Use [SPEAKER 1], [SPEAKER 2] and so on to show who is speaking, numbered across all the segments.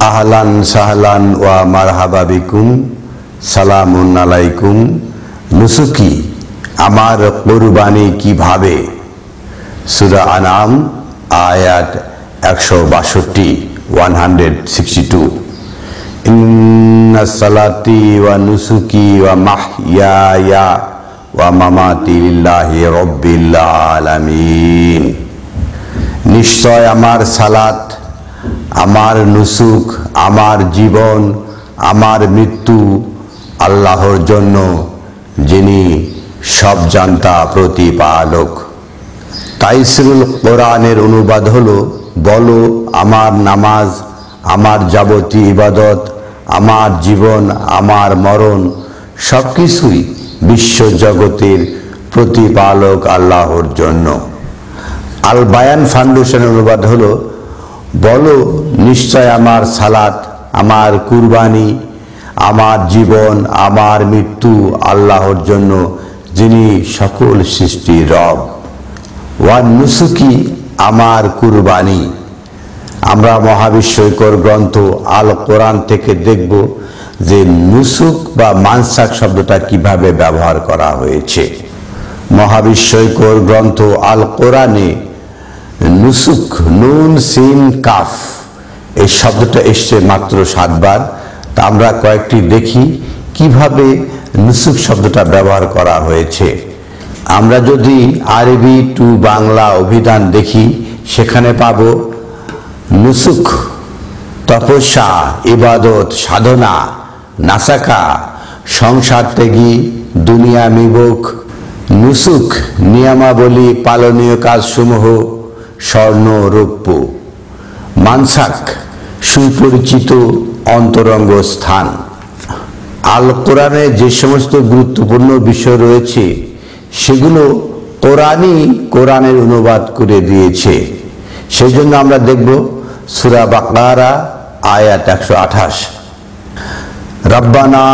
[SPEAKER 1] আহলান সাহলান ওয়া মারহাবা বিকুম, সালামুন আলাইকুম। নুসুকি, আমার কুরবানি কিভাবে? সূরা আনআম আয়াত 162 162। ইন্নাস সালাতি ওয়া নুসুকি ওয়া মাহইয়ায়া ওয়া মামাতি লিল্লাহি রাব্বিল আলামিন। নিশ্চয় আমার সালাত, আমার নুসুক, আমার জীবন, আমার মৃত্যু আল্লাহর জন্য, যিনি সব জান্তা প্রতিপালক। তাইসিরুল কোরআনের অনুবাদ হলো, বলো আমার নামাজ, আমার যাবতীয় ইবাদত, আমার জীবন, আমার মরণ সবকিছুই বিশ্বজগতের প্রতিপালক আল্লাহর জন্য। আল বায়ান ফাউন্ডেশনের অনুবাদ হলো, বলো নিশ্চয় আমার সালাত, আমার কুরবানি, আমার জীবন, আমার মৃত্যু আল্লাহর জন্য, যিনি সকল সৃষ্টির রব। ওয়ান নুসুকি, আমার কুরবানি। আমরা মহাবিশ্বকর গ্রন্থ আল কোরআন থেকে দেখব যে নুসুক বা মানসাক শব্দটা কিভাবে ব্যবহার করা হয়েছে। মহাবিশ্বকর গ্রন্থ আল কোরআনে নুসুক, নুন সিন কাফ, এই শব্দটা এসছে মাত্র 7 বার। তা আমরা কয়েকটি দেখি কিভাবে নুসুক শব্দটা ব্যবহার করা হয়েছে। আমরা যদি আরবি টু বাংলা অভিধান দেখি, সেখানে পাব নুসুক তপস্যা, ইবাদত, সাধনা, নাসাকা সংসার ত্যাগী, দুনিয়া বিমুখ। নুসুক নিয়মাবলী, পালনীয় কাজসমূহ, স্বর্ণ রৌপ্য। মানসাক সুপরিচিত অন্তরঙ্গ স্থান। আল কোরআনে যে সমস্ত গুরুত্বপূর্ণ বিষয় রয়েছে সেগুলো কোরআনের অনুবাদ করে দিয়েছে। সেই জন্য আমরা দেখব সূরা বাকারা আয়াত 128। রব্বানা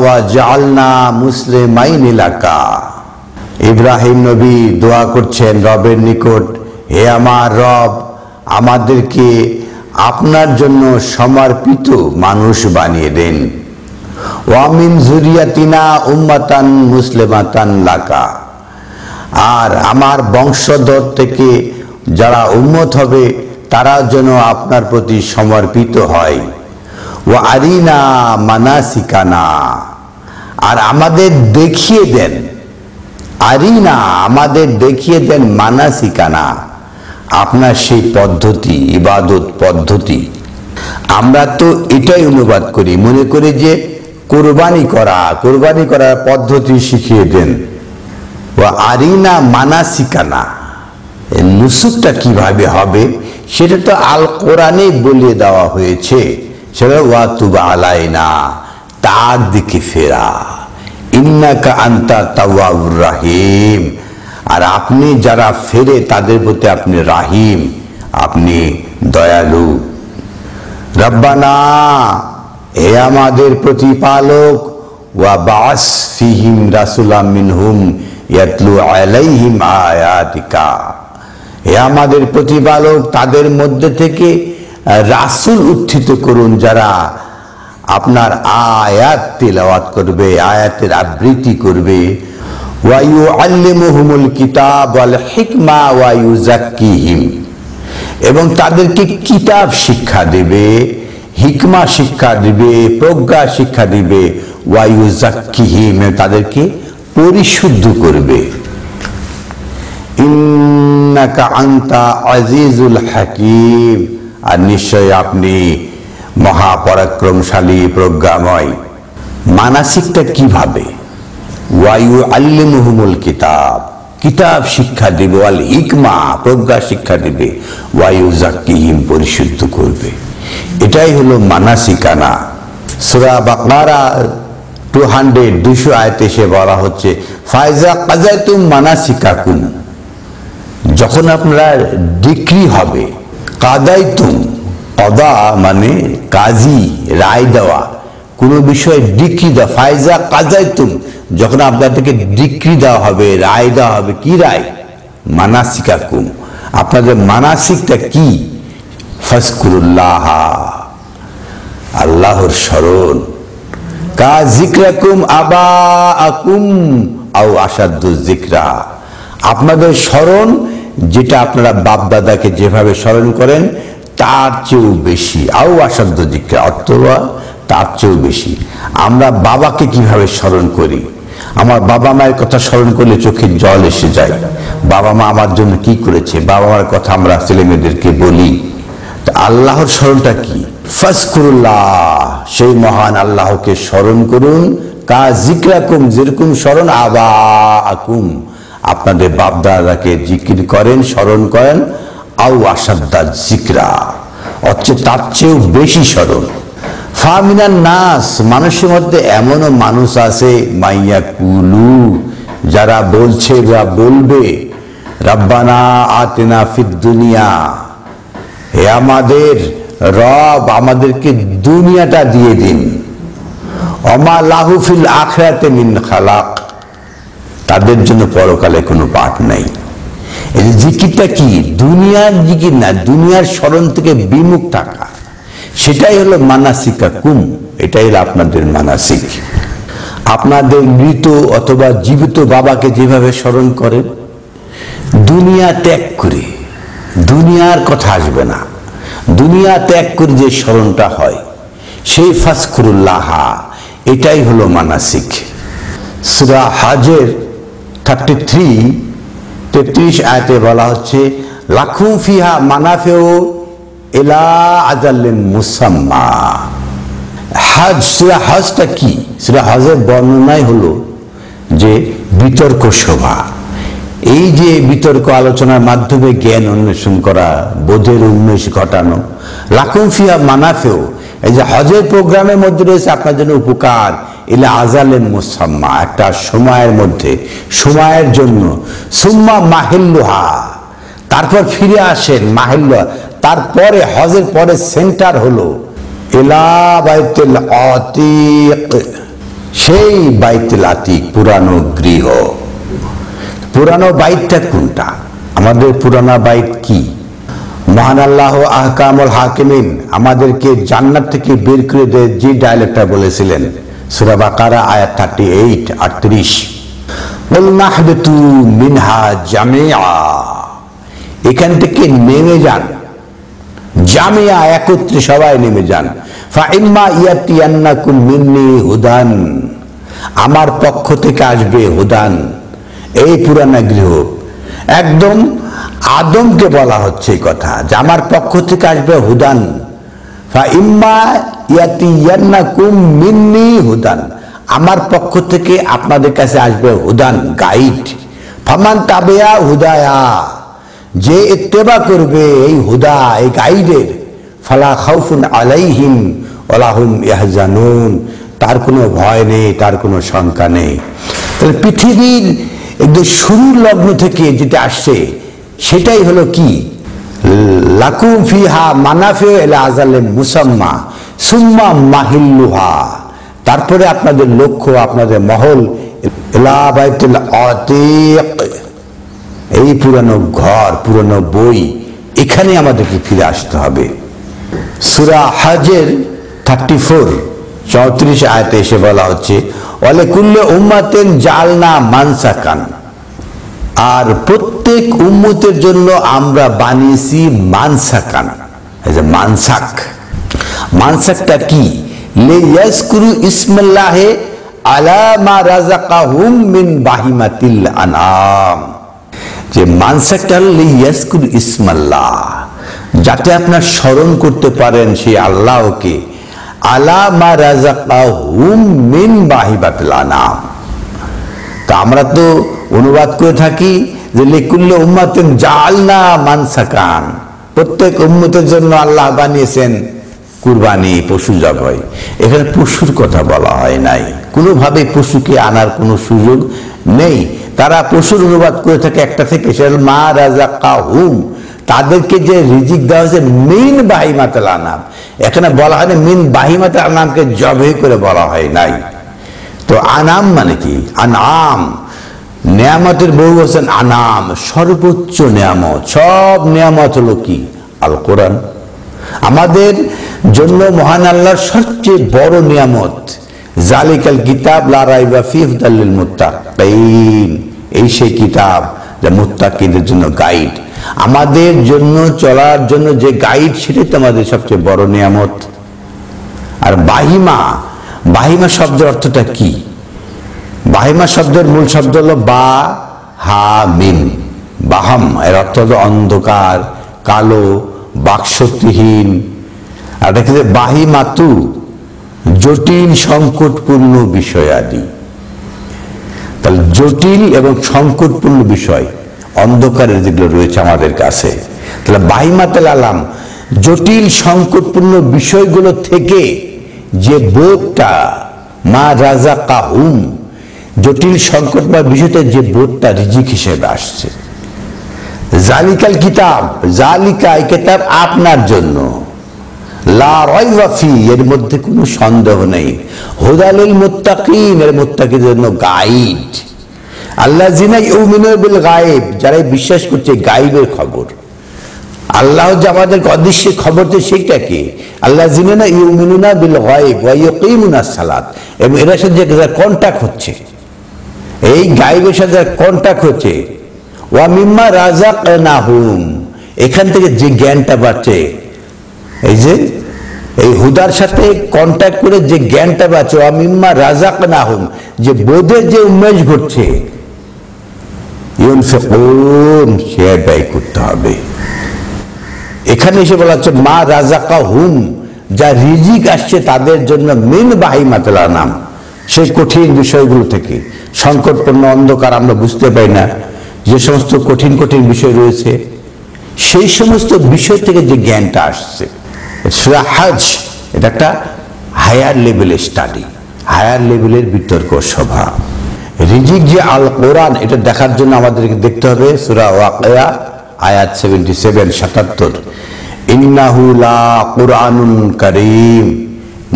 [SPEAKER 1] ওয়া জাআলনা মুসলিমাইন লাকা। ইব্রাহিম নবী দোয়া করছেন রবের নিকট, হে আমার রব, আমাদেরকে আপনার জন্য সমর্পিত মানুষ বানিয়ে দেন। ওয়া মিন যুরিয়াতিনা উম্মাতান মুসলিমাতান লাকা। আর আমার বংশধর থেকে যারা উম্মত হবে তারা যেন আপনার প্রতি সমর্পিত হয়। ওয়া আরিনা মানাসিকানা, আর আমাদের দেখিয়ে দেন, আরিনা আমাদের দেখিয়ে দেন, মানাসিকানা আপনার সেই পদ্ধতি, ইবাদত পদ্ধতি। আমরা তো এটাই অনুবাদ করি, মনে করি যে কোরবানি করার পদ্ধতি শিখিয়ে দেন। ও আরিনা মানাসিকানা, নুসুকটা কিভাবে হবে সেটা তো আল কোরআনে বলে দেওয়া হয়েছে। সেটা ওয়া তুব আলাইনা, তার দিকে ফেরা, ইন্নাকা আনতা তাওয়াবুর রাহিম। আর আপনি যারা ফেরে তাদের প্রতি আপনি রাহিম, আপনি দয়ালু। রব্বানা, হে আমাদের প্রতিপালক, ওয়া বাস ফিহিম রাসূলাম মিনহুম ইয়াতলু আলাইহিম আয়াতিকা। হে আমাদের প্রতিপালক, তাদের মধ্যে থেকে রাসূল উত্থিত করুন যারা আপনার আয়াত তিলাওয়াত করবে, আয়াতের আবৃত্তি করবে। ওয়া ইউআল্লিমুহুমুল কিতাব ওয়াল হিকমা ওয়া ইউযাক্কিহিম, এবং তাদেরকে কিতাব শিক্ষা দেবে, হিকমা শিক্ষা দিবে, প্রজ্ঞা শিক্ষা দিবে। ওয়া ইউযাক্কিহিম, তাদেরকে পরিশুদ্ধ করবে। ইন্নাকা আনতা আজিজুল হাকিম, আর নিশ্চয় আপনি মহাপরাক্রমশালী, প্রজ্ঞাময়। মানাসিকটা কিভাবে? ওয়া ইউআল্লিমুহুমুল কিতাব, কিতাব শিক্ষা দিবে, ওয়াল হিকমা প্রজ্ঞা শিক্ষা দিবে, ওয়া ইউযাক্কিহিম পরিশুদ্ধ করবে। এটাই হলো মানাসিকানা। সূরা বাকারা 200 আয়াতে এসে বলা হচ্ছে, ফাইজা কাযাতুম মানাসিকাকুম, যখন আপনারা ডিক্রি হবে, কাদাইতুম, কদা মানে কাজী, রায় দেওয়া, কোনো বিষয়ে ডিক্রি দেওয়া। ফাইজা কাযাতুম, যখন আপনাদেরকে ডিক্রি দেওয়া হবে, রায় দেওয়া হবে। কি রায়? মানাসিকাকুম, আপনাদের মানাসিকটা কি? ফাজকুরুল্লাহ, আল্লাহর স্মরণ। কা যিকরাকুম আবাআকুম আও আশাদ্দু যিকরা, আপনাদের স্মরণ যেটা আপনারা বাপ দাদাকে যেভাবে স্মরণ করেন তার চেয়েও বেশি, আও আশাদ্দু যিকরা অথবা তার চেয়েও বেশি। আমরা বাবাকে কিভাবে স্মরণ করি, আমার বাবা মায়ের কথা স্মরণ করলে চোখে জল এসে যায়। বাবা মা আমার জন্য কি করেছে, বাবা মার কথা আমরা ছেলে মেয়েদেরকে বলি। আল্লাহর স্মরণটা কি? ফাজকুরুল্লাহ, সেই মহান আল্লাহকে স্মরণ করুন। কা যিকরাকুম, যেরকম স্মরণ আবাআকুম, আপনাদের বাপ দাদাকে জিকির করেন, স্মরণ করেন। আও আশাদ্দা যিকরা, অথচ তার চেয়েও বেশি স্মরণ। ফামিনান নাস, মানুষের মধ্যে এমনও মানুষ আছে মাইয়াকুলু, যারা বলছে বা বলবে রাব্বানা আতিনা ফিদ দুনিয়া, হে আমাদের রব আমাদেরকে দুনিয়াটা দিয়ে দিন। ওমা লাহু ফিল আখিরাতি মিন খালাক, তাদের জন্য পরকালে কোনো পাঠ নাই। এই জিকিরটা কি? দুনিয়ার জিকির না, দুনিয়ার স্মরণ থেকে বিমুখ থাকা, সেটাই হলো মানাসিকাকুম, এটাই হলো আপনাদের মানাসিক। আপনাদের মৃত অথবা জীবিত বাবাকে যেভাবে স্মরণ করেন, দুনিয়া ত্যাগ করে, দুনিয়ার কথা আসবে না, দুনিয়া ত্যাগ করে যে স্মরণটা হয় সেই ফাজকুরুল্লাহ, এটাই হলো মানাসিক। সূরা হজের 33 আয়াতে বলা হচ্ছে লাকুম ফিহা মানাফিউ ইলা আজাল্লিন মুসাম্মা। হজ, সূরা হজটা কি? সূরা হজের বর্ণনাই হলো যে বিতর্ক সভা। এই যে বিতর্ক আলোচনার মাধ্যমে জ্ঞান অন্বেষণ করা, বোধের উন্মেষ ঘটানো। লাকুম ফিহা মানাফিউ, এই যে হজের প্রোগ্রামের মধ্যে রয়েছে আপনার জন্য উপকার। ইলা আজালেন মুসাম্মা, একটা সময়ের মধ্যে, সময়ের জন্য। সুম্মা মাহিল্লুহা, তারপর ফিরে আসেন মাহিল্লুহা, তারপরে হজের পরে সেন্টার হলো ইলা বাইতুল আতিক, সেই বাইতুল আতিক, পুরানো গৃহ। পুরানো বাইতটা কোনটা? আমাদের পুরানো বাইত কি? মহান আল্লাহ আহকামুল হাকিমিন আমাদেরকে জান্নাত থেকে বের করে দিয়ে যে ডায়লগটা বলেছিলেন, সূরা বাকারা আয়াত 38 ওয়াল নাহবিতু মিনহা জামিআ, এখান থেকে নেমে যান, জামিয়া একত্রে সবাই নেমে যান। ফা ইম্মা ইয়াতিয়ান্নাকুম মিন্নি হুদান, আমার পক্ষ থেকে আসবে হুদান, এই পুরানা গৃহ। একদম আদমকে বলা হচ্ছে এই কথা যে আমার পক্ষ থেকে আসবে হুদান। ফা ইম্মা ইয়াতিয়ান্নাকুম মিন্নি হুদান, আমার পক্ষ থেকে আপনাদের কাছে আসবে হুদান, গাইড। ফামান তাবিয়া হুদায়া, যে ইত্তেবা করবে এই হুদা, এই গাইডের, ফালা খাউফুন আলাইহিম ওয়ালা হুম ইয়াহজানুন, তার কোনো ভয় নেই, তার কোনো শঙ্কা নেই। তাহলে পৃথিবীর একদম শুরুর লগ্ন থেকে যেটা আসছে সেটাই হলো কি? লাকুম ফিহা মানাফিউ ইলা আজালিন মুসাম্মা সুম্মা মাহিল্লুহা, তারপরে আপনাদের লক্ষ্য, আপনাদের মহল ইলা বাইতুল আতিক, এই পুরানো ঘর, পুরানো বই, এখানে আমাদেরকে ফিরে আসতে হবে। সূরা হজের 34 আয়াতে এসে বলা হচ্ছে ওয়ালে কুল্লি উম্মাতিন জাআলনা মানসাকান, আর প্রত্যেক উম্মতের জন্য আমরা বানিয়েছি মানসাকান। এই যে মানসাক, মানসাকটা কি? লিয়াজকুরু ইসমাল্লাহি আলা মা রাযাকাহুম মিন বাহিমাতিল আনআম, যে মানসাকটা লিয়াজকুরু ইসমাল্লাহ, যাতে আপনার স্মরণ করতে পারেন সেই আল্লাহকে, আলা মা রাযাকাহুম মিন বাহিমাতিল আনআম। তা আমরা তো অনুবাদ করে থাকি যে লিকুল্লি উম্মাতিন জাআলনা মানসাকান, প্রত্যেক উম্মতের জন্য আল্লাহ বানিয়েছেন কুরবানি, পশু জবাই। এখানে পশুর কথা বলা হয় নাই, কোনোভাবে পশুকে আনার কোনো সুযোগ নেই। তারা পশুর অনুবাদ করে থাকে একটা থেকে, সেটা মা রাযাকাহুম, তাদেরকে যে রিজিক দেওয়া হয়েছে মিন বাহিমাতিল আনআম। এখানে বলা হয় না মিন বাহিমাতিল আনআমকে জবে করে বলা হয় নাই। তো আনাম মানে কি? আনাম, নিয়ামতের বহু বচন আনাম, সর্বোচ্চ নিয়ামত। সব নিয়ামত হলো কি? আল কোরআন। আমাদের জন্য মহান আল্লাহর সবচেয়ে বড় নিয়ামত জালিকাল কিতাব লা রাইবা ফিহি হুদাল লিল মুত্তাকিন। এই সেই কিতাব যা মুত্তাকিদের জন্য গাইড, আমাদের জন্য চলার জন্য যে গাইড, সেটাই তো আমাদের সবচেয়ে বড় নিয়ামত। আর বাহিমা, বাহিমা শব্দের অর্থটা কি? বাহিমা শব্দের মূল শব্দ হলো বা হা মিম, বাহাম। এর অর্থ হলো অন্ধকার, কালো, বাকশক্তিহীন। আর দেখে যে বাহিমাতু, জটিল সংকটপূর্ণ বিষয়াদি। তাহলে জটিল এবং সংকটপূর্ণ বিষয়, অন্ধকারের যেগুলো রয়েছে আমাদের কাছে, তাহলে বাহিমাতুল আলাম, জটিল সংকটপূর্ণ বিষয়গুলো থেকে যে বোধটা, মা রাযাকাহুম, জটিল সংকটময় বিষয়টা যে বোধটা রিজিক হিসেবে আসছে। জালিকাল কিতাব, জালিকা এই কিতাব আপনার জন্য, লা রাইবা ফি, এর মধ্যে কোনো সন্দেহ নেই, হুদাল লিল মুত্তাকিন, এর মুত্তাকিদের জন্য গাইড। আল্লাযিনা ইউমিনুনা বিল গায়ব, যারা বিশ্বাস করছে গায়বের খবর। আল্লাহ যে আমাদের অদৃশ্য খবর যে সেইটা কি? আল্লাযিনা ইউমিনুনা বিল গায়ব ওয়া ইয়াকিমুনাস সালাত, এবং এর সাথে যে কন্টাক্ট হচ্ছে, এই গায়বের সাথে কন্টাক্ট হচ্ছে। ওয়া মিম্মা রাযাকনাহুম, এখান থেকে যে জ্ঞানটা বাড়ছে, এই যে এই হুদার সাথে কন্টাক্ট করে যে জ্ঞানটা বাড়ছে, ওয়া মিম্মা রাযাকনাহুম, যে বোধের যে উন্মেষ ঘটছে, ইউনফিকুন, সে ব্যয় করতে হবে। এখানে এসে বলা হচ্ছে মা রাযাকাহুম, যা রিজিক আসছে তাদের জন্য, মিন বাহিমাতুল আনাম, সেই কঠিন বিষয়গুলো থেকে। সংকটপূর্ণ অন্ধকার আমরা বুঝতে পাই না, যে সমস্ত কঠিন কঠিন বিষয় রয়েছে, সেই সমস্ত বিষয় থেকে যে জ্ঞানটা আসছে। সূরা হজ, এটা একটা হায়ার লেভেলের স্টাডি, হায়ার লেভেলের বিতর্ক সভা। রিজিক যে আল কোরআন, এটা দেখার জন্য আমাদেরকে দেখতে হবে সূরা ওয়াকিয়া আয়াত 77, 77, ইন্নাহু লা কুরআনুন কারীম,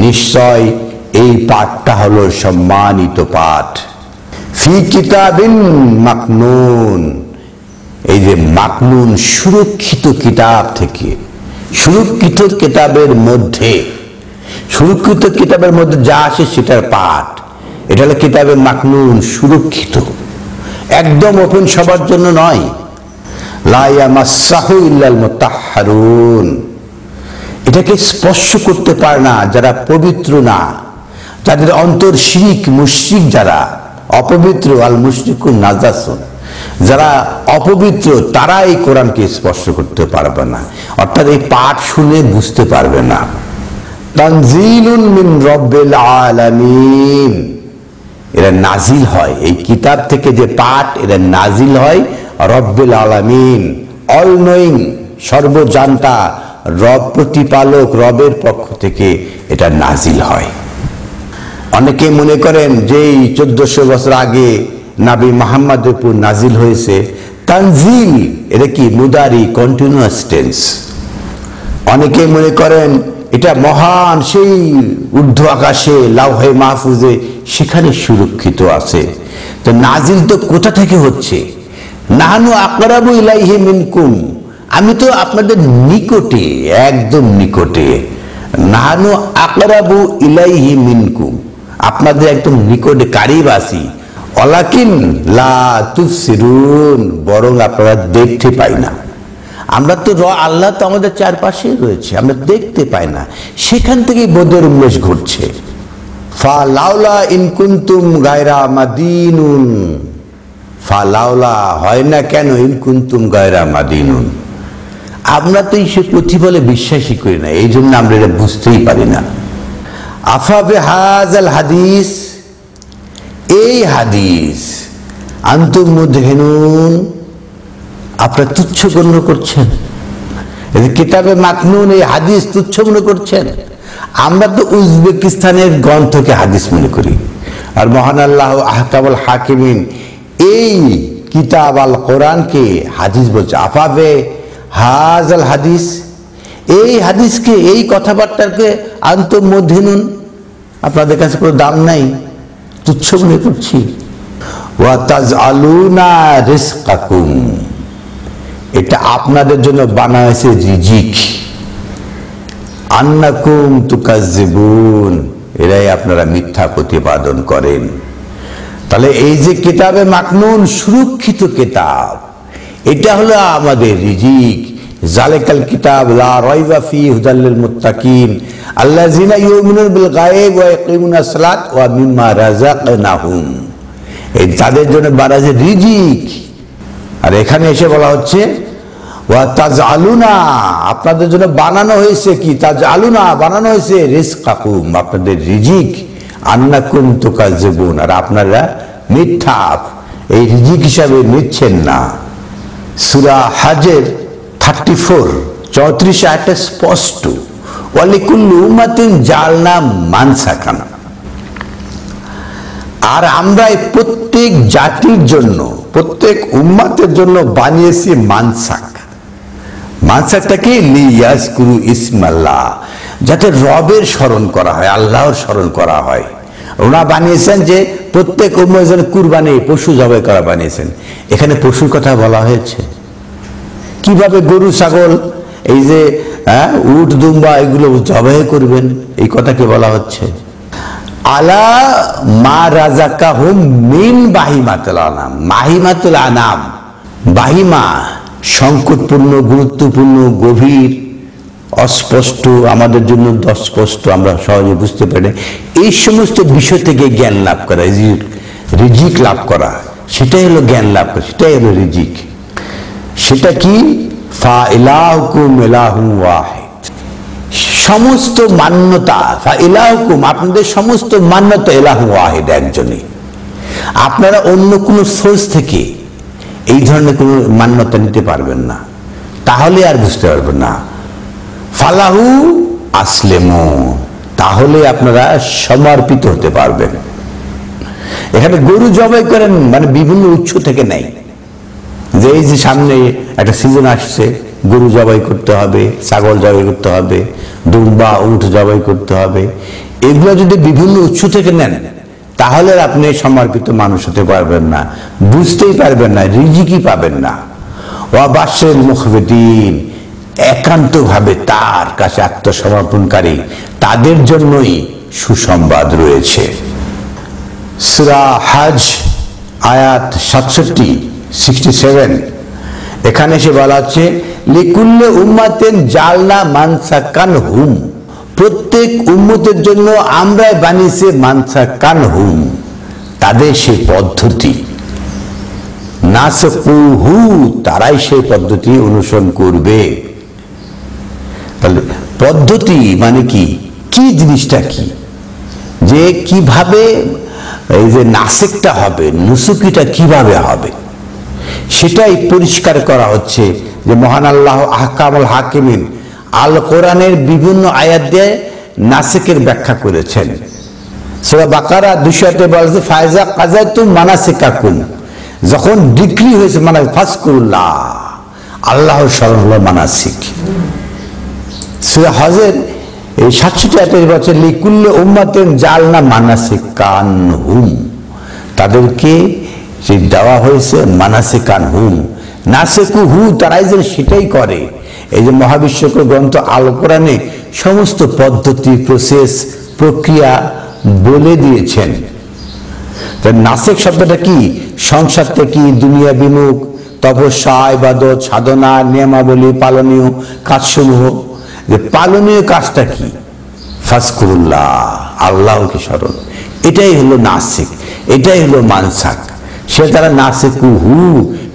[SPEAKER 1] নিশ্চয় এই পাঠটা হলো সম্মানিত পাঠ। ফি কিতাবিন মাকনুন, এই যে মাকনুন, সুরক্ষিত কিতাব থেকে, সুরক্ষিত কিতাবের মধ্যে, সুরক্ষিত কিতাবের মধ্যে যা আসে সেটার পাঠ, এটা হলো কিতাবে মাকনুন, সুরক্ষিত, একদম ওপেন সবার জন্য নয়। লা ইয়ামাসসাহু ইল্লাল মুতাহহারুন, এটাকে স্পর্শ করতে পারে না যারা পবিত্র না, যাদের অন্তর শিরিক মুশরিক, যারা অপবিত্র, আল মুশরিকুন নাজাসুন, যারা অপবিত্র, তারা এই কোরআনকে স্পর্শ করতে পারবে না, অর্থাৎ এই পাঠ শুনে বুঝতে পারবে না। তানজিলুন মিন রাব্বিল আলামিন, এরা নাজিল হয়, এই কিতাব থেকে যে পাঠ, এরা নাজিল হয় রব্বিল আলামিন, অল নোয়িং, সর্বজান্তা, রব প্রতিপালক, রবের পক্ষ থেকে এটা নাজিল হয়। অনেকে মনে করেন যে 1400 বছর আগে নবী মুহাম্মদের উপর নাজিল হয়েছে। তানজিল, এটা কি? মুদারি, কন্টিনিউয়াস টেন্স। অনেকে মনে করেন এটা মহান সেই ঊর্ধ্ব আকাশে, লাউহে মাহফুজে, সেখানে সুরক্ষিত আছে। তো নাজিল তো কোথা থেকে হচ্ছে? নাহনু আকরাবু ইলাইহি মিনকুম, আমি তো আপনাদের নিকটে, একদম নিকটে। নাহনু আকরাবু ইলাইহি মিনকুম, আপনাদের একদম নিকটে, কারিব আছি। ওয়ালাকিন লা তুবসিরুন, বরং আপনারা দেখতে পাই না। আমরা তো আল্লাহ তো আমাদের চারপাশে রয়েছে, আমরা দেখতে পাই না, সেখান থেকে বোধের উন্মেষ ঘটছে। ফালাউলা ইন কুনতুম গায়রা মাদিনুন, ফালাউলা হয় না কেন, ইন কুনতুম গায়রা মাদিনুন, আমরা তো সে প্রতিফলে বিশ্বাসই করি না, এই জন্য আমরা এটা বুঝতেই পারি না। আফা বিহাযাল হাদিস, এই হাদিস, আনতুম মুদহিনুন, আপনারা তুচ্ছ গণ্য করছেন। কিতাবে মাকনুন, এই হাদিস তুচ্ছ মনে করছেন। আমরা তো উজবেকিস্তানের গ্রন্থকে হাদিস মনে করি, আর মহান আল্লাহ আহকামুল হাকিমিন এই কিতাব আল কোরআনকে হাদিস বলছে। আফাবে হাজাল হাদিস, এই হাদিসকে, এই কথাবার্তাকে আনতুম মুদহিনুন, আপনাদের কাছে কোনো দাম নাই, তুচ্ছ মনে করছি। ওয়া তাজআলুনা রিজকাকুম, এটা আপনাদের জন্য বানা হয়েছে রিজিক। আন্নাকুম তুকাজ্জিবুন, এরাই আপনারা মিথ্যা প্রতিপাদন করেন। তাহলে এই যে কিতাবে মাকনুন, সুরক্ষিত কিতাব, এটা হলো আমাদের রিজিক। জালিকাল কিতাব লা রাইবা ফিহি হুদাল লিল মুত্তাকিন আল্লাযিনা ইউমিনুনা বিল গায়ব ওয়া ইয়াকিমুনাস সালাত ওয়া মিম্মা রাযাকনাহুম, এই তাদের জন্য বারাজে রিজিক। আর এখানে এসে বলা হচ্ছে ওয়া তাজআলুনা, আপনাদের জন্য বানানো হয়েছে কি, তাজআলুনা বানানো হয়েছে রিজকাকুম, আপনাদের রিজিক, আন্নাকুম তুকাজ্জিবুন, আর আপনারা মিথ্যা এই রিজিক হিসাবে নিচ্ছেন না। সূরা হজের 34 34 আয়াতে স্পষ্ট, ওয়ালিকুল্লি উম্মাতিন জাআলনা মানসাকান, আর আমরা প্রত্যেক জাতির জন্য, প্রত্যেক উম্মতের জন্য বানিয়েছি মানসাক। মানসাকটাকে লিয়াজকুরু ইসমাল্লাহ, যাতে রবের স্মরণ করা হয়, আল্লাহর স্মরণ করা হয়। ওনা বানিয়েছেন যে প্রত্যেক উম্মত যেন কুরবানি পশু জবাই করা বানিয়েছেন। এখানে পশুর কথা বলা হয়েছে, কিভাবে গরু ছাগল এই যে উট দুম্বা এগুলো জবাই করবেন, এই কথাকে বলা হচ্ছে। আলা মা রাযাকাহুম মিন বাহিমাতুল আনাম, বাহিমাতুল আনাম, বাহিমা সংকটপূর্ণ, গুরুত্বপূর্ণ, গভীর, অস্পষ্ট, আমাদের জন্য অস্পষ্ট, আমরা সহজে বুঝতে পারি। এই সমস্ত বিষয় থেকে জ্ঞান লাভ করা, রিজিক লাভ করা, সেটাই হলো জ্ঞান লাভ করা, সেটাই হলো রিজিক। সেটা কি? ফা ইলাহুকুম ইলাহুন ওয়াহিদ, সমস্ত মান্যতা, ফা ইলাহুকুম, আপনাদের সমস্ত মান্যতা ইলাহু ওয়াহিদ, একজনই। আপনারা অন্য কোনো সোর্স থেকে এই ধরনের কোনো মান্যতা নিতে পারবেন না, তাহলে আর বুঝতে পারবেন না। ফালাহু আসলেমু, তাহলে আপনারা সমর্পিত হতে পারবেন। এখানে গরু জবাই করেন মানে বিভিন্ন উৎস থেকে নেই, যে এই যে সামনে একটা সিজন আসছে, গরু জবাই করতে হবে, ছাগল জবাই করতে হবে, দুম্বা উট জবাই করতে হবে, এগুলো যদি বিভিন্ন উৎস থেকে নেন তাহলে আপনি সমর্পিত মানুষ হতে পারবেন না, বুঝতেই পারবেন না, রিজিকই পাবেন না। ওয়া বাশিরিল মুখবিতিন, একান্তভাবে তার কাছে আত্মসমর্পণকারী তাদের জন্যই সুসংবাদ রয়েছে। সূরা হজ আয়াত 67 এখানে সে বলা হচ্ছে লিকুল্লি উম্মাতিন জাআলনা মানসাকানহুম, প্রত্যেক উম্মতের জন্য আমরা বানিয়েছি মানসাকানহুম, তাদের সেই পদ্ধতি, নাসকুহু, তারাই সেই পদ্ধতি অনুসরণ করবে। তাহলে পদ্ধতি মানে কি, কি জিনিসটা কি, যে কিভাবে এই যে নাসিকটা হবে, নুসুকিটা কিভাবে হবে, সেটাই পরিষ্কার করা হচ্ছে। যে মহান আল্লাহ আহকামুল হাকিমিন আল কোরআনের বিভিন্ন আয়াত দিয়ে নাসিকের ব্যাখ্যা করেছেন। সূরা বাকারা 200-তে বলেছে ফায়জা কাযাতুম মানাসিকাকুম, যখন ডিক্রি হয়েছে মানে ফাজকুরুল্লাহ, আল্লাহর স্মরণ হলো মানাসিক। সূরা হজের এই 67 আয়াতে বলছে লিকুল্লি উম্মাতিন জাআলনা মানাসিকানহুম, তাদেরকে যে দেওয়া হয়েছে মানাসিকানহুম, নাসিকুহু, তারাই যেন সেটাই করে। এই যে মহাবিশ্বকর গ্রন্থ আল কোরআনে সমস্ত পদ্ধতি, প্রসেস, প্রক্রিয়া বলে দিয়েছেন। নাসিক শব্দটা কি, সংসার থেকে দুনিয়া বিমুখ তপস্যা, ইবাদত, সাধনা, নিয়মাবলী, পালনীয় কাজসমূহ, যে পালনীয় কাজটা কি, ফাজকুরুল্লাহ, আল্লাহকে স্মরণ, এটাই হলো নাসিক, এটাই হলো মানসাক। সে তারা নাসিকুহু,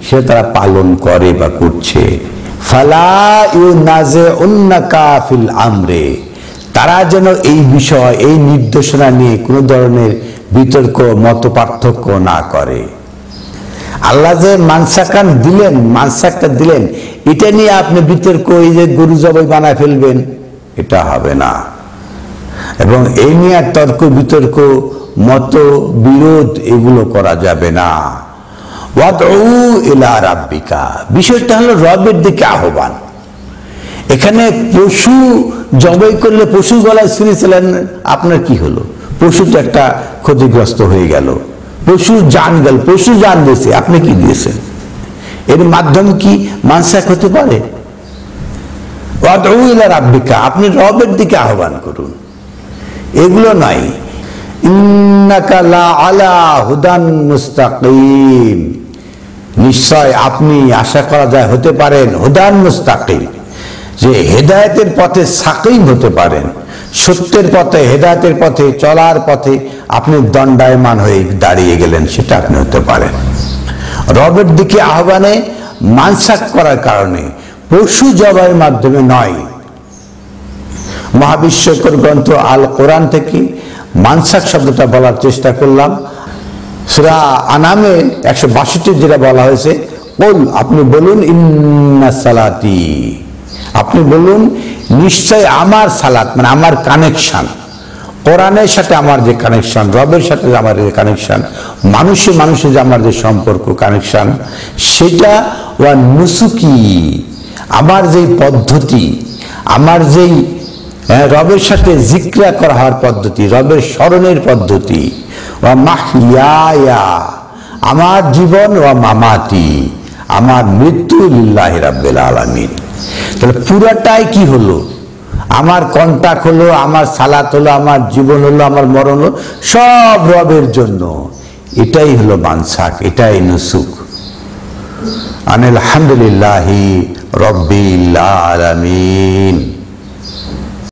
[SPEAKER 1] সে তারা পালন করে বা করছে। ফালা ইউনাজিউন্নাকা ফিল আমরে, তারা যেন এই বিষয়, এই নির্দেশনা নিয়ে কোনো ধরনের বিতর্ক, মত পার্থক্য না করে। আল্লাহ যে মানসাকান দিলেন, মানসাকটা দিলেন, এটা নিয়ে আপনি বিতর্ক, এই যে গরু জবাই বানায় ফেলবেন, এটা হবে না। এবং এই নিয়ে তর্ক বিতর্ক, মত বিরোধ এগুলো করা যাবে না। ওয়াদউ ইলা রাব্বিকা, বিষয়টা হলো রবের দিকে আহ্বান। এখানে পশু জবাই করলে পশু গলায় ছুরি চালান, আপনার কি হলো? পশু তো একটা ক্ষতিগ্রস্ত হয়ে গেল, পশু জান গেল, পশু জান দিয়েছে, আপনি কি দিয়েছেন? এর মাধ্যমে কি মানসাক হতে পারে? ওয়াদউ ইলা রাব্বিকা, আপনি রবের দিকে আহ্বান করুন। এগুলো নাই। ইন্নাকা লা আলা হুদান মুস্তাকিম, নিশ্চয় আপনি আশা করা যায় হতে পারেন হুদান মুস্তাকিম, যে হেদায়েতের পথে সাকিম হতে পারেন, সত্যের পথে হেদায়েতের পথে চলার পথে আপনি দণ্ডায়মান হয়ে দাঁড়িয়ে গেলেন, সেটা আপনি হতে পারেন। রবের দিকে আহ্বানে মানসাক করার কারণে, পশু জবাইয়ের মাধ্যমে নয়। মহাবিশ্বকর গ্রন্থ আল কোরআন থেকে মানসাক শব্দটা বলার চেষ্টা করলাম। সূরা আনামে 162 যেটা বলা হয়েছে, কুল, আপনি বলুন, ইন্না সালাতি, আপনি বলুন নিশ্চয় আমার সালাত, মানে আমার কানেকশন, কোরআনের সাথে আমার যে কানেকশন, রবের সাথে আমার যে কানেকশন, মানুষের যে আমার যে সম্পর্ক কানেকশন, সেটা ওয়া নুসুকি, আমার যেই পদ্ধতি, আমার যেই রবের সাথে জিক্রা করা হওয়ার পদ্ধতি, রবের স্মরণের পদ্ধতি, ওয়া মাহইয়ায়া, আমার জীবন, ওয়া মামাতি, আমার মৃত্যু, লিল্লাহি রাব্বিল আলামিন। তাহলে পুরাটাই কি হলো? আমার কন্টাক্ট হলো, আমার সালাত হলো, আমার জীবন হলো, আমার মরণ হলো, সব রবের জন্য। এটাই হলো মানসাক, এটাই নুসুক। আলহামদুলিল্লাহি রাব্বিল আলামিন।